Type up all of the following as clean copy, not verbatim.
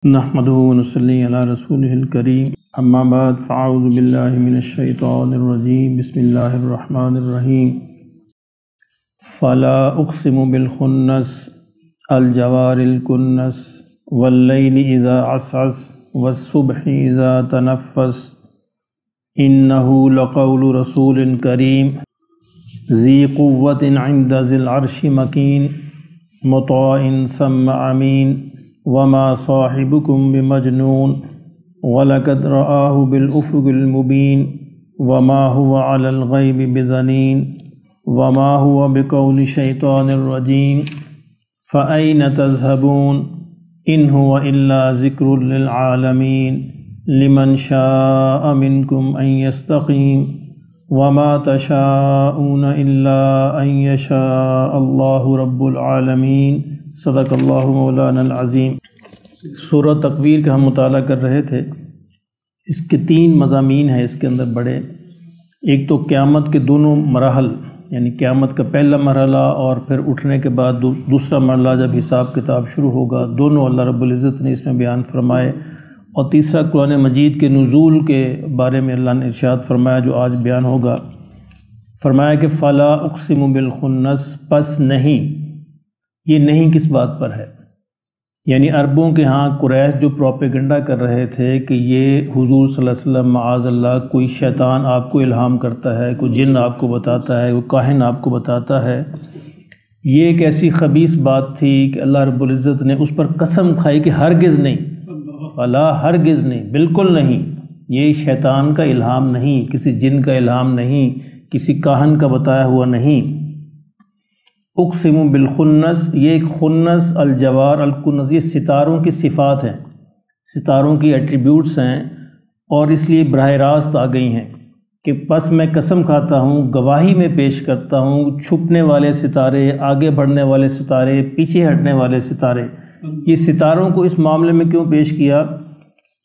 نحمده ونصلي على رسوله الكريم اما بعد فاعوذ بالله من الشيطان الرجيم بسم الله الرحمن الرحيم فلا اقسم بالخنس الجوار الكنس والليل اذا عسعس والصبح اذا تنفس انه لقول رسول كريم ذي قوة عند ذي العرش مكين مطاع ثم امين وما صاحبكم بمجنون ولقد رآه بالأفق المبين وما هو على الغيب بضنين وما هو بقول شيطان الرجيم فأين تذهبون إن هو إلا ذكر للعالمين لمن شاء منكم أن يستقيم وما تشاءون إلا أن يشاء الله رب العالمین صدق اللہ مولانا العظیم۔ سورہ تکویر کا ہم مطالعہ کر رہے تھے۔ اس کے 3 مضامین ہیں اس کے اندر بڑے۔ ایک تو قیامت کے دونوں مراحل، یعنی قیامت کا پہلا مرحلہ اور پھر اٹھنے کے بعد دوسرا مرحلہ جب حساب کتاب شروع ہوگا، دونوں اللہ رب العزت نے اس میں بیان فرمائے۔ اور تیسرا قرآن مجید کے نزول کے بارے میں اللہ نے ارشاد فرمایا جو آج بیان ہوگا۔ فرمایا کہ فلا اقسم بالخنس، پس نہیں۔ یہ نہیں کس بات پر ہے؟ یعنی عربوں کے ہاں قریش جو پروپیگنڈا کر رہے تھے کہ یہ حضور صلی اللہ علیہ وسلم معاذ اللہ کوئی شیطان آپ کو الہام کرتا ہے، کوئی جن آپ کو بتاتا ہے، کوئی کاہن آپ کو بتاتا ہے، یہ ایک ایسی خبیث بات تھی کہ اللہ رب العزت نے اس پر قسم کھائی کہ ہرگز نہیں، فلا ہرگز نہیں، بالکل نہیں، یہ شیطان کا الہام نہیں، کسی جن کا الہام نہیں، کسی کاہن کا بتایا ہوا نہیں۔ اقسم بالخنس، یہ ایک خنس، الجوار، الکنس، یہ ستاروں کی صفات ہیں، ستاروں کی ایٹریبیوٹس ہیں، اور اس لیے براہ راست آ گئی ہیں کہ پس میں قسم کھاتا ہوں، گواہی میں پیش کرتا ہوں، چھپنے والے ستارے، آگے بڑھنے والے ستارے، پیچھے ہٹنے والے ستارے۔ یہ ستاروں کو اس معاملے میں کیوں پیش کیا؟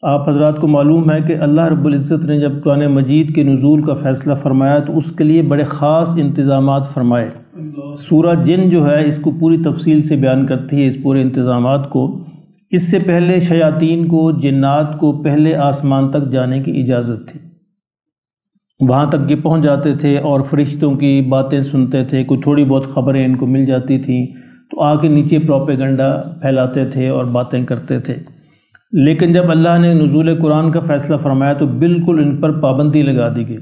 آپ حضرات کو معلوم ہے کہ اللہ رب العزت نے جب قرآن مجید کے نزول کا فیصلہ فرمایا تو اس کے لیے بڑے خاص انتظامات فرمائے۔ سورہ جن جو ہے اس کو پوری تفصیل سے بیان کرتی ہے، اس پورے انتظامات کو۔ اس سے پہلے شیاطین کو، جنات کو پہلے آسمان تک جانے کی اجازت تھی، وہاں تک یہ پہنچ جاتے تھے اور فرشتوں کی باتیں سنتے تھے، کوئی تھوڑی بہت خبریں ان کو مل جاتی تھیں تو آ کے نیچے پروپیگنڈا پھیلاتے تھے اور باتیں کرتے تھے۔ لیکن جب اللہ نے نزول قرآن کا فیصلہ فرمایا تو بالکل ان پر پابندی لگا دی گئی۔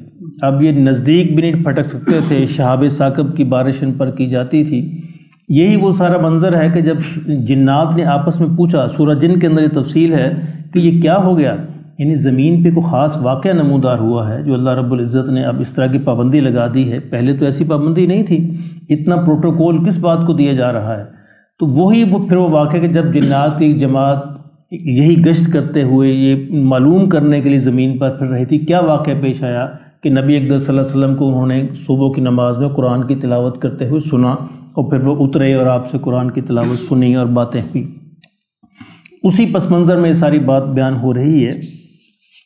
اب یہ نزدیک بھی نہیں پھٹک سکتے تھے، شہاب ثاقب کی بارش ان پر کی جاتی تھی۔ یہی وہ سارا منظر ہے کہ جب جنات نے آپس میں پوچھا، سورہ جن کے اندر یہ تفصیل ہے کہ یہ کیا ہو گیا، یعنی زمین پہ کوئی خاص واقعہ نمودار ہوا ہے جو اللہ رب العزت نے اب اس طرح کی پابندی لگا دی ہے، پہلے تو ایسی پابندی نہیں تھی، اتنا پروٹوکول کس بات کو دیا جا رہا ہے؟ تو وہی پھر وہ واقعہ کہ جب جنات کی جماعت یہی گشت کرتے ہوئے یہ معلوم کرنے کے لیے زمین پر پھر رہی تھی، کیا واقعہ پیش آیا کہ نبی اکرم صلی اللہ علیہ وسلم کو انہوں نے صبح کی نماز میں قرآن کی تلاوت کرتے ہوئے سنا، اور پھر وہ اترے اور آپ سے قرآن کی تلاوت سنی اور باتیں ہوئی۔ اسی پس منظر میں یہ ساری بات بیان ہو رہی ہے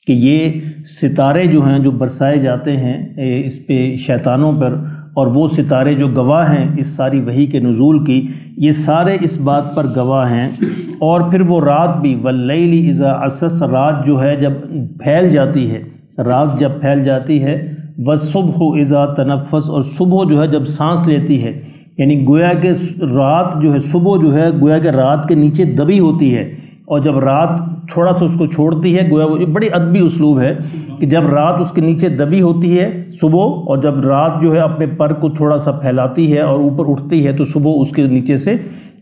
کہ یہ ستارے جو ہیں جو برسائے جاتے ہیں اس پہ شیطانوں پر، اور وہ ستارے جو گواہ ہیں اس ساری وحی کے نزول کی، یہ سارے اس بات پر گواہ ہیں۔ اور پھر وہ رات بھی، واللیل اذا عسعس، رات جو ہے جب پھیل جاتی ہے، رات جب پھیل جاتی ہے، والصبح اذا تنفس، اور صبح جو ہے جب سانس لیتی ہے، یعنی گویا کہ رات جو ہے، صبح جو ہے گویا کہ رات کے نیچے دبی ہوتی ہے، اور جب رات تھوڑا سا اس کو چھوڑتی ہے، گویا وہ بڑی ادبی اسلوب ہے کہ جب رات اس کے نیچے دبی ہوتی ہے صبح، اور جب رات جو ہے اپنے پر کو تھوڑا سا پھیلاتی ہے اور اوپر اٹھتی ہے تو صبح اس کے نیچے سے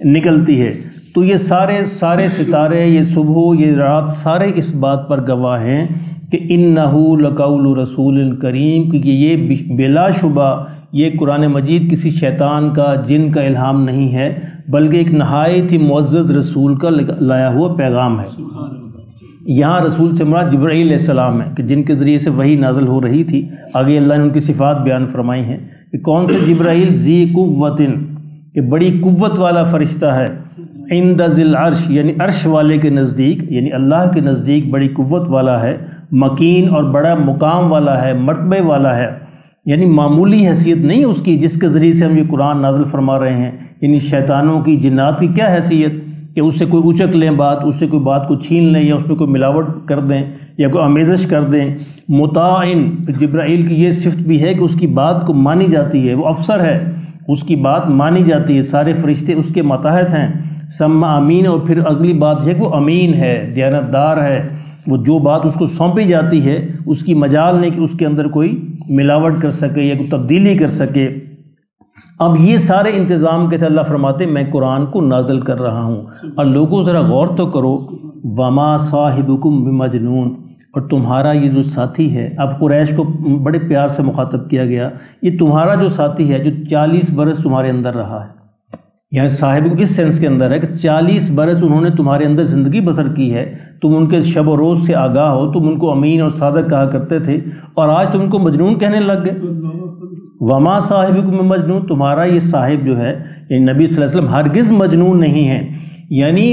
نکلتی ہے۔ تو یہ سارے ستارے، یہ صبح، یہ رات، سارے اس بات پر گواہ ہیں کہ انہ لقول رسول کریم، کیونکہ یہ بلا شبہ یہ قرآن مجید کسی شیطان کا، جن کا الہام نہیں ہے، بلکہ ایک نہایت ہی معزز رسول کا لایا ہوا پیغام ہے۔ یہاں رسول سے مراد جبرائیل علیہ السلام ہے کہ جن کے ذریعے سے وحی نازل ہو رہی تھی۔ آگے اللہ نے ان کی صفات بیان فرمائی ہیں کہ کون سے جبرائیل؟ ذی قوت، کہ بڑی قوت والا فرشتہ ہے، عند ذی العرش، یعنی عرش والے کے نزدیک، یعنی اللہ کے نزدیک بڑی قوت والا ہے، مکین، اور بڑا مقام والا ہے، مرتبے والا ہے، یعنی معمولی حیثیت نہیں اس کی جس کے ذریعے سے ہم یہ قرآن نازل فرما رہے ہیں۔ یعنی شیطانوں کی، جنات کی کیا حیثیت کہ اس سے کوئی اچک لیں بات، اس سے کوئی بات کو چھین لیں، یا اس میں کوئی ملاوٹ کر دیں یا کوئی آمیزش کر دیں۔ مطاعن، جبرائیل کی یہ صفت بھی ہے کہ اس کی بات کو مانی جاتی ہے، وہ افسر ہے، اس کی بات مانی جاتی ہے، سارے فرشتے اس کے ماتحت ہیں۔ سما امین، اور پھر اگلی بات ہے کہ وہ امین ہے، دیانتدار ہے، وہ جو بات اس کو سونپی جاتی ہے اس کی مجال نہیں کہ اس کے اندر کوئی ملاوٹ کر سکے یا کوئی تبدیلی کر سکے۔ اب یہ سارے انتظام کے ساتھ اللہ فرماتے میں قرآن کو نازل کر رہا ہوں، اور لوگوں ذرا غور تو کرو، وما صاحبکم بمجنون، اور تمہارا یہ جو ساتھی ہے، اب قریش کو بڑے پیار سے مخاطب کیا گیا، یہ تمہارا جو ساتھی ہے جو 40 برس تمہارے اندر رہا ہے، یعنی صاحب کو اس سینس کے اندر ہے کہ 40 برس انہوں نے تمہارے اندر زندگی بسر کی ہے، تم ان کے شب و روز سے آگاہ ہو، تم ان کو امین اور صادق کہا کرتے تھے، اور آج تم ان کو مجنون کہنے لگ گئے۔ وما صاحبکم مجنون، تمہارا یہ صاحب جو ہے یعنی نبی صلی اللہ علیہ وسلم ہرگز مجنون نہیں ہے۔ یعنی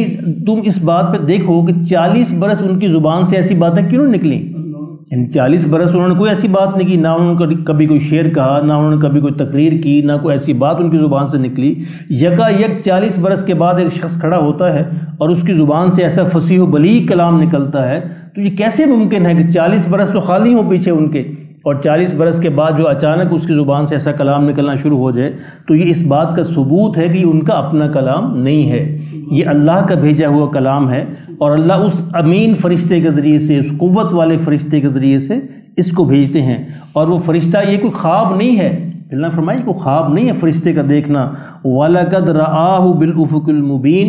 تم اس بات پہ دیکھو کہ 40 برس ان کی زبان سے ایسی باتیں کیوں نکلیں، یعنی 40 برس انہوں نے کوئی ایسی بات نہیں کی، نہ انہوں نے کبھی کوئی شعر کہا، نہ انہوں نے کبھی کوئی تقریر کی، نہ کوئی ایسی بات ان کی زبان سے نکلی۔ یکا یک 40 برس کے بعد ایک شخص کھڑا ہوتا ہے اور اس کی زبان سے ایسا فصیح و بلیغ کلام نکلتا ہے، تو یہ کیسے ممکن ہے کہ 40 برس تو خالی ہوں پیچھے ان کے، اور 40 برس کے بعد جو اچانک اس کی زبان سے ایسا کلام نکلنا شروع ہو جائے، تو یہ اس بات کا ثبوت ہے کہ یہ ان کا اپنا کلام نہیں ہے، یہ اللہ کا بھیجا ہوا کلام ہے، اور اللہ اس امین فرشتے کے ذریعے سے، اس قوت والے فرشتے کے ذریعے سے اس کو بھیجتے ہیں۔ اور وہ فرشتہ یہ کوئی خواب نہیں ہے، اللہ فرمائے کوئی خواب نہیں ہے فرشتے کا دیکھنا۔ وَلَقَدْ رَآهُ بِالْأُفُقِ الْمُبِينِ،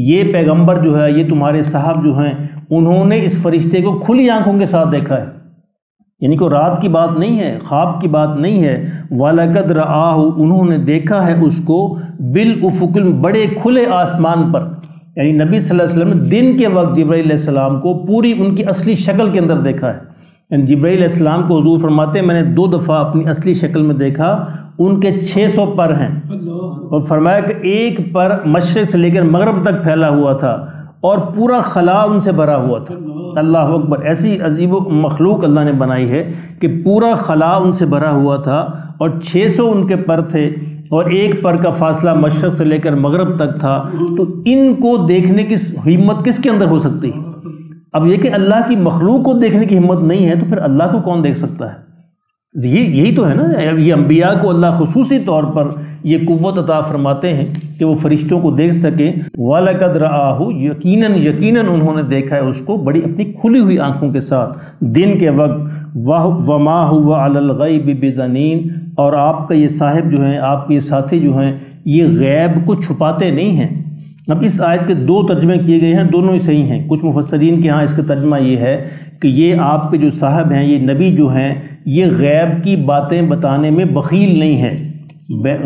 یہ پیغمبر جو ہے، یہ تمہارے صاحب جو ہیں، انہوں نے اس فرشتے کو کھلی آنکھوں کے ساتھ دیکھا ہے، یعنی کوئی رات کی بات نہیں ہے، خواب کی بات نہیں ہے۔ وَلَقَدْ رَآهُ، انہوں نے دیکھا ہے اس کو، بِالْأُفُقِ بڑے کھلے آسمان پر، یعنی نبی صلی اللہ علیہ وسلم نے دن کے وقت جبرائیل علیہ السلام کو پوری ان کی اصلی شکل کے اندر دیکھا ہے، یعنی جبرائیل علیہ السلام کو حضور فرماتے ہیں میں نے 2 دفعہ اپنی اصلی شکل میں دیکھا، ان کے 600 پر ہیں، اور فرمایا کہ ایک پر مشرق سے لے کر مغرب تک پھیلا ہوا تھا، اور پورا خلا ان سے بھرا ہوا تھا۔ اللہ اکبر، ایسی عجیب و مخلوق اللہ نے بنائی ہے کہ پورا خلا ان سے بھرا ہوا تھا، اور 600 ان کے پر تھے، اور ایک پر کا فاصلہ مشرق سے لے کر مغرب تک تھا۔ تو ان کو دیکھنے کی ہمت کس کے اندر ہو سکتی ہے؟ اب یہ کہ اللہ کی مخلوق کو دیکھنے کی ہمت نہیں ہے، تو پھر اللہ کو کون دیکھ سکتا ہے؟ یہی تو ہے نا، یہ انبیاء کو اللہ خصوصی طور پر یہ قوت عطا فرماتے ہیں کہ وہ فرشتوں کو دیکھ سکیں۔ وَلَقَدْ رَآهُ، یقیناً انہوں نے دیکھا ہے اس کو بڑی اپنی کھلی ہوئی آنکھوں کے ساتھ دن کے وقت۔ وَمَا هُوَ عَلَى الْغَيْبِ بِضَنِينٍ، اور آپ کا یہ صاحب جو ہیں، آپ کے یہ ساتھی جو ہیں، یہ غیب کو چھپاتے نہیں ہیں۔ اب اس آیت کے 2 ترجمے کیے گئے ہیں، دونوں ہی صحیح ہیں۔ کچھ مفسرین کے ہاں اس کا ترجمہ یہ ہے کہ یہ آپ کے جو صاحب ہیں، یہ نبی جو ہیں، یہ غیب کی باتیں بتانے میں بخیل نہیں ہیں،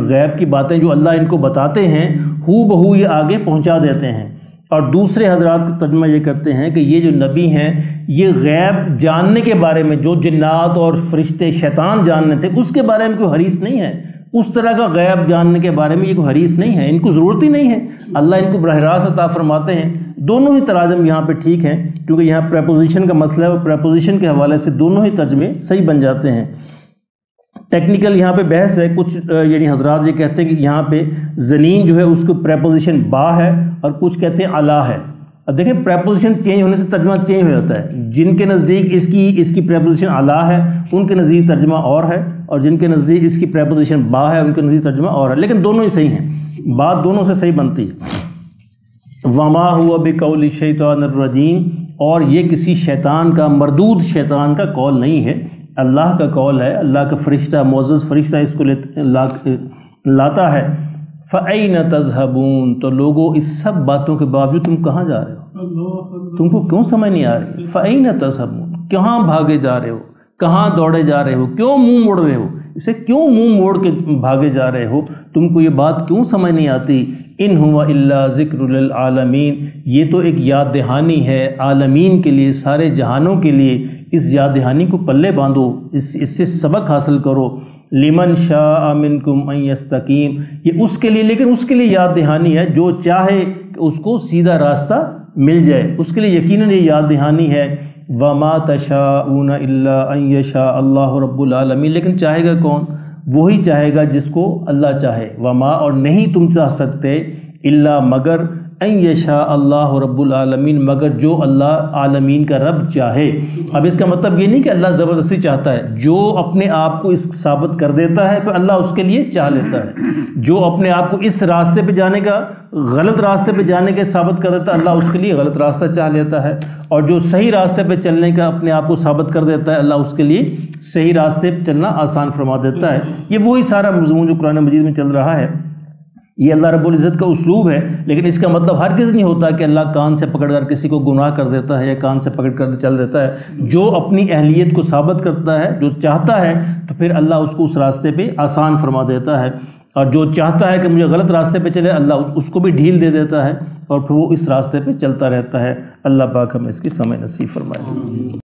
غیب کی باتیں جو اللہ ان کو بتاتے ہیں ہو بہو یہ آگے پہنچا دیتے ہیں۔ اور دوسرے حضرات کا ترجمہ یہ کرتے ہیں کہ یہ جو نبی ہیں، یہ غیب جاننے کے بارے میں، جو جنات اور فرشتے شیطان جاننے تھے اس کے بارے میں کوئی حریص نہیں ہے، اس طرح کا غیب جاننے کے بارے میں یہ کوئی حریص نہیں ہے، ان کو ضرورت ہی نہیں ہے، اللہ ان کو براہ راست عطا فرماتے ہیں۔ دونوں ہی تراجم یہاں پہ ٹھیک ہیں، کیونکہ یہاں پریپوزیشن کا مسئلہ ہے، اور پریپوزیشن کے حوالے سے دونوں ہی ترجمے صحیح بن جاتے ہیں۔ ٹیکنیکل یہاں پہ بحث ہے، کچھ یعنی حضرات یہ کہتے ہیں کہ یہاں پہ زنین جو ہے اس کو پریپوزیشن با ہے، اور کچھ کہتے ہیں علا ہے۔ اب دیکھیں پریپوزیشن چینج ہونے سے ترجمہ چینج ہو جاتا ہے، جن کے نزدیک اس کی پریپوزیشن علا ہے ان کے نزدیک ترجمہ اور ہے، اور جن کے نزدیک اس کی پریپوزیشن با ہے ان کے نزدیک ترجمہ اور ہے، لیکن دونوں ہی صحیح ہیں، بات دونوں سے صحیح بنتی ہے۔ وما هو بقول الشیطان الرجیم، اور یہ کسی شیطان کا، مردود شیطان کا قول نہیں ہے، اللہ کا قول ہے، اللہ کا فرشتہ، معزز فرشتہ اس کو لاتا ہے۔ فَأَيْنَ تَذْهَبُونَ، تو لوگو اس سب باتوں کے باوجود تم کہاں جا رہے ہو؟ تم کو کیوں سمجھ نہیں آ رہی؟ فَأَيْنَ تَذْهَبُونَ، کہاں بھاگے جا رہے ہو، کہاں دوڑے جا رہے ہو، کیوں منہ موڑ رہے ہو، اسے کیوں منہ موڑ کے بھاگے جا رہے ہو، تم کو یہ بات کیوں سمجھ نہیں آتی؟ ان ہوا الا ذکر للعالمین، یہ تو ایک یاد دہانی ہے عالمین کے لیے، سارے جہانوں کے لیے، اس یاد دہانی کو پلے باندھو، اس سے سبق حاصل کرو۔ لمن شاء منکم ان یستقیم، یہ اس کے لیے، لیکن اس کے لیے یاد دہانی ہے جو چاہے کہ اس کو سیدھا راستہ مل جائے، اس کے لیے یقیناً یہ یاد دہانی ہے۔ وما تشاءون الا ان یشاء اللہ رب العالمین، لیکن چاہے گا کون؟ وہی چاہے گا جس کو اللہ چاہے۔ وما، اور نہیں تم چاہ سکتے، الا مگر، ان یشاء اللہ رب العالمین، مگر جو اللہ عالمین کا رب چاہے۔ اب اس کا مطلب یہ نہیں کہ اللہ زبردستی چاہتا ہے، جو اپنے آپ کو اس ثابت کر دیتا ہے تو اللہ اس کے لیے چاہ لیتا ہے، جو اپنے آپ کو اس راستے پہ جانے کا، غلط راستے پہ جانے کے ثابت کر دیتا ہے، اللہ اس کے لیے غلط راستہ چاہ لیتا ہے، اور جو صحیح راستے پہ چلنے کا اپنے آپ کو ثابت کر دیتا ہے، اللہ اس کے لیے صحیح راستے پہ چلنا آسان فرما دیتا ہے۔ یہ وہی سارا مضمون جو قرآن مجید میں چل رہا ہے، یہ اللہ رب العزت کا اسلوب ہے، لیکن اس کا مطلب ہرگز نہیں ہوتا کہ اللہ کان سے پکڑ کر کسی کو گناہ کر دیتا ہے یا کان سے پکڑ کر چل دیتا ہے۔ جو اپنی اہلیت کو ثابت کرتا ہے، جو چاہتا ہے، تو پھر اللہ اس کو اس راستے پہ آسان فرما دیتا ہے، اور جو چاہتا ہے کہ مجھے غلط راستے پہ چلے، اللہ اس کو بھی ڈھیل دے دیتا ہے، اور پھر وہ اس راستے پہ چلتا رہتا ہے۔ اللہ پاک ہمیں اس کی سمجھ نصیب فرمائے۔